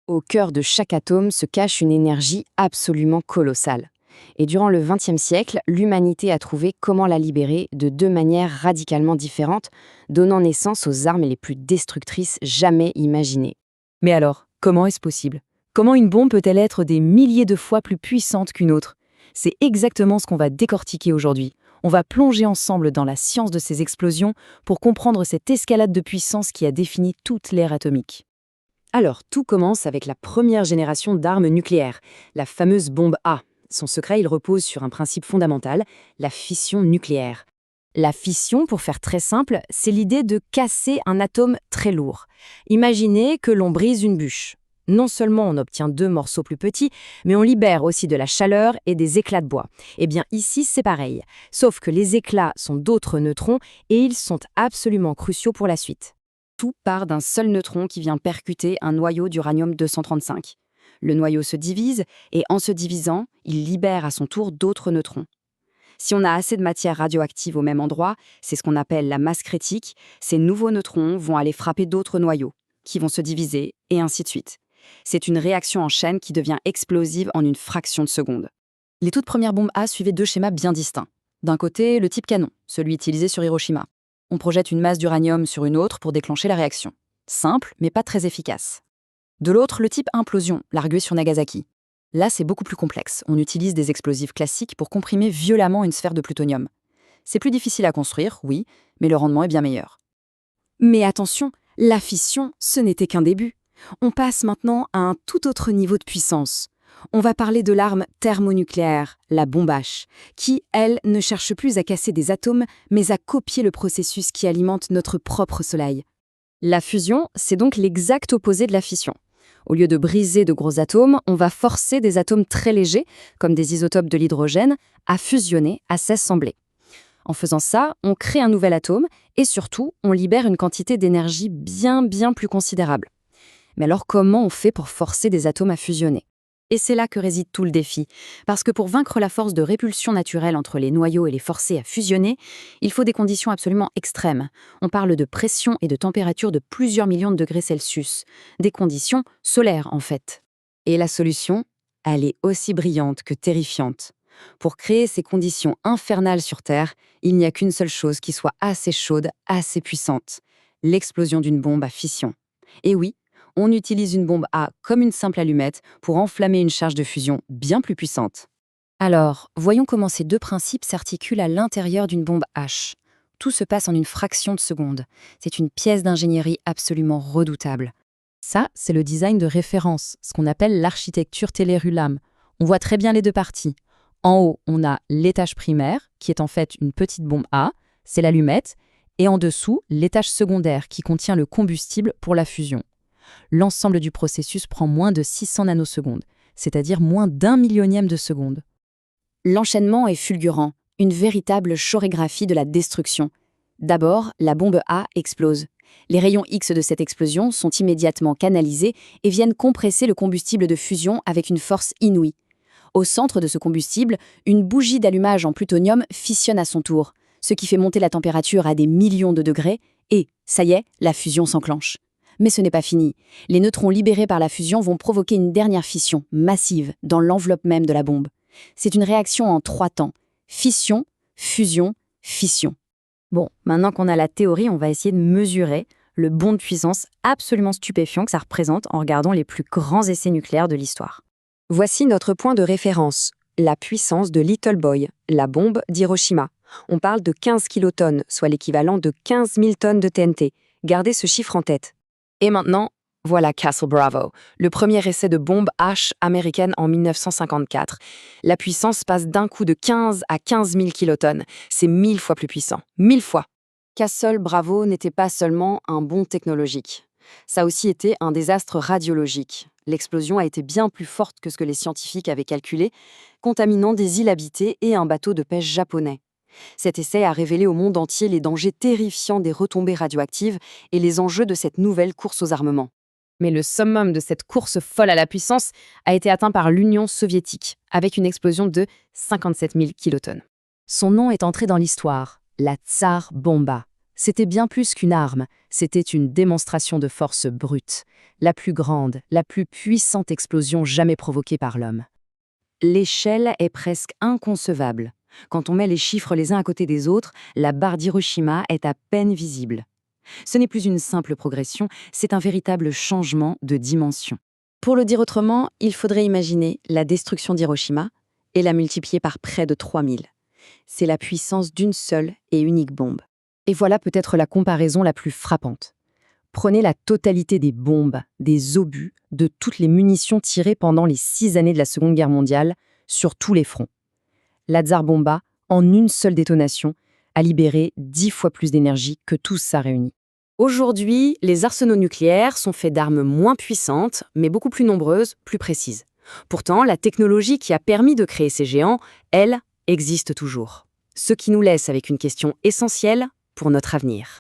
Au cœur de chaque atome se cache une énergie absolument colossale. Et durant le XXe siècle, l'humanité a trouvé comment la libérer de deux manières radicalement différentes, donnant naissance aux armes les plus destructrices jamais imaginées. Mais alors, comment est-ce possible? Comment une bombe peut-elle être des milliers de fois plus puissante qu'une autre? C'est exactement ce qu'on va décortiquer aujourd'hui. On va plonger ensemble dans la science de ces explosions pour comprendre cette escalade de puissance qui a défini toute l'ère atomique. Alors, tout commence avec la première génération d'armes nucléaires, la fameuse bombe A. Son secret, il repose sur un principe fondamental, la fission nucléaire. La fission, pour faire très simple, c'est l'idée de casser un atome très lourd. Imaginez que l'on brise une bûche. Non seulement on obtient deux morceaux plus petits, mais on libère aussi de la chaleur et des éclats de bois. Eh bien ici, c'est pareil. Sauf que les éclats sont d'autres neutrons et ils sont absolument cruciaux pour la suite. Tout part d'un seul neutron qui vient percuter un noyau d'uranium-235. Le noyau se divise et en se divisant, il libère à son tour d'autres neutrons. Si on a assez de matière radioactive au même endroit, c'est ce qu'on appelle la masse critique, ces nouveaux neutrons vont aller frapper d'autres noyaux, qui vont se diviser, et ainsi de suite. C'est une réaction en chaîne qui devient explosive en une fraction de seconde. Les toutes premières bombes A suivaient deux schémas bien distincts. D'un côté, le type canon, celui utilisé sur Hiroshima. On projette une masse d'uranium sur une autre pour déclencher la réaction. Simple, mais pas très efficace. De l'autre, le type implosion, largué sur Nagasaki. Là, c'est beaucoup plus complexe. On utilise des explosifs classiques pour comprimer violemment une sphère de plutonium. C'est plus difficile à construire, oui, mais le rendement est bien meilleur. Mais attention, la fission, ce n'était qu'un début. On passe maintenant à un tout autre niveau de puissance. On va parler de l'arme thermonucléaire, la bombe H, qui, elle, ne cherche plus à casser des atomes, mais à copier le processus qui alimente notre propre Soleil. La fusion, c'est donc l'exact opposé de la fission. Au lieu de briser de gros atomes, on va forcer des atomes très légers, comme des isotopes de l'hydrogène, à fusionner, à s'assembler. En faisant ça, on crée un nouvel atome et surtout, on libère une quantité d'énergie bien plus considérable. Mais alors comment on fait pour forcer des atomes à fusionner? Et c'est là que réside tout le défi, parce que pour vaincre la force de répulsion naturelle entre les noyaux et les forcer à fusionner, il faut des conditions absolument extrêmes. On parle de pression et de température de plusieurs millions de degrés Celsius, des conditions solaires en fait. Et la solution, elle est aussi brillante que terrifiante. Pour créer ces conditions infernales sur Terre, il n'y a qu'une seule chose qui soit assez chaude, assez puissante, l'explosion d'une bombe à fission. Et oui, on utilise une bombe A comme une simple allumette pour enflammer une charge de fusion bien plus puissante. Alors, voyons comment ces deux principes s'articulent à l'intérieur d'une bombe H. Tout se passe en une fraction de seconde. C'est une pièce d'ingénierie absolument redoutable. Ça, c'est le design de référence, ce qu'on appelle l'architecture Tellerulam. On voit très bien les deux parties. En haut, on a l'étage primaire, qui est en fait une petite bombe A, c'est l'allumette, et en dessous, l'étage secondaire, qui contient le combustible pour la fusion. L'ensemble du processus prend moins de 600 nanosecondes, c'est-à-dire moins d'1 millionième de seconde. L'enchaînement est fulgurant, une véritable chorégraphie de la destruction. D'abord, la bombe A explose. Les rayons X de cette explosion sont immédiatement canalisés et viennent compresser le combustible de fusion avec une force inouïe. Au centre de ce combustible, une bougie d'allumage en plutonium fissionne à son tour, ce qui fait monter la température à des millions de degrés et, ça y est, la fusion s'enclenche. Mais ce n'est pas fini. Les neutrons libérés par la fusion vont provoquer une dernière fission massive dans l'enveloppe même de la bombe. C'est une réaction en 3 temps. Fission, fusion, fission. Bon, maintenant qu'on a la théorie, on va essayer de mesurer le bond de puissance absolument stupéfiant que ça représente en regardant les plus grands essais nucléaires de l'histoire. Voici notre point de référence, la puissance de Little Boy, la bombe d'Hiroshima. On parle de 15 kilotonnes, soit l'équivalent de 15 000 tonnes de TNT. Gardez ce chiffre en tête. Et maintenant, voilà Castle Bravo, le premier essai de bombe H américaine en 1954. La puissance passe d'un coup de 15 à 15 000 kilotonnes. C'est 1000 fois plus puissant. 1000 fois. Castle Bravo n'était pas seulement un bond technologique. Ça a aussi été un désastre radiologique. L'explosion a été bien plus forte que ce que les scientifiques avaient calculé, contaminant des îles habitées et un bateau de pêche japonais. Cet essai a révélé au monde entier les dangers terrifiants des retombées radioactives et les enjeux de cette nouvelle course aux armements. Mais le summum de cette course folle à la puissance a été atteint par l'Union soviétique, avec une explosion de 57 000 kilotonnes. Son nom est entré dans l'histoire, la Tsar Bomba. C'était bien plus qu'une arme, c'était une démonstration de force brute, la plus grande, la plus puissante explosion jamais provoquée par l'homme. L'échelle est presque inconcevable. Quand on met les chiffres les uns à côté des autres, la barre d'Hiroshima est à peine visible. Ce n'est plus une simple progression, c'est un véritable changement de dimension. Pour le dire autrement, il faudrait imaginer la destruction d'Hiroshima et la multiplier par près de 3000. C'est la puissance d'une seule et unique bombe. Et voilà peut-être la comparaison la plus frappante. Prenez la totalité des bombes, des obus, de toutes les munitions tirées pendant les 6 années de la Seconde Guerre mondiale sur tous les fronts. La Tsar Bomba, en une seule détonation, a libéré 10 fois plus d'énergie que tout ça réuni. Aujourd'hui, les arsenaux nucléaires sont faits d'armes moins puissantes, mais beaucoup plus nombreuses, plus précises. Pourtant, la technologie qui a permis de créer ces géants, elle, existe toujours. Ce qui nous laisse avec une question essentielle pour notre avenir.